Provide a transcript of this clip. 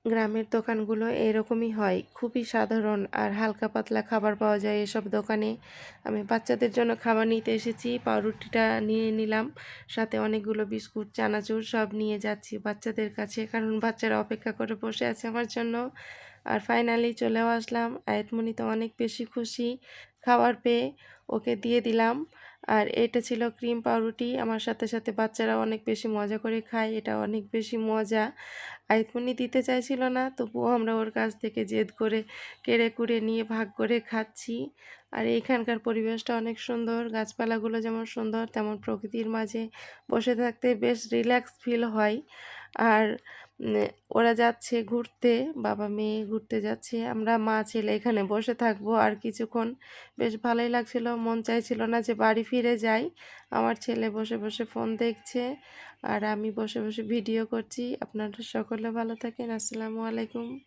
গ্রামের দোকানগুলো এরকমই হয়, খুবই সাধারণ আর হালকা পাতলা খাবার পাওয়া যায় এসব দোকানে। আমি বাচ্চাদের জন্য খাবার নিতে এসেছি, পাউরুটিটা নিয়ে নিলাম, সাথে অনেকগুলো বিস্কুট, চানাচুর সব নিয়ে যাচ্ছি বাচ্চাদের কাছে, কারণ বাচ্চারা অপেক্ষা করে বসে আছে আমার জন্য। আর ফাইনালি চলেও আসলাম। আয়াতমণি তো অনেক বেশি খুশি খাবার পেয়ে, ওকে দিয়ে দিলাম। আর এটা ছিল ক্রিম পাউরুটি, আমার সাথে সাথে বাচ্চারা অনেক বেশি মজা করে খায়, এটা অনেক বেশি মজা। আইফোনই দিতে চাইছিল না, তবুও আমরা ওর কাছ থেকে জেদ করে কেড়ে কুড়ে নিয়ে ভাগ করে খাচ্ছি। আর এইখানকার পরিবেশটা অনেক সুন্দর, গাছপালাগুলো যেমন সুন্দর তেমন প্রকৃতির মাঝে বসে থাকতে বেশ রিল্যাক্স ফিল হয়। আর উম, ওরা যাচ্ছে ঘুরতে, বাবা মেয়ে ঘুরতে যাচ্ছে, আমরা মা ছেলে এখানে বসে থাকবো আর কিছুক্ষণ। বেশ ভালোই লাগছিল, মন চাইছিল না যে বাড়ি ফিরে যাই। আমার ছেলে বসে বসে ফোন দেখছে আর আমি বসে বসে ভিডিও করছি। আপনারা সকলে ভালো থাকেন। আসসালামু আলাইকুম।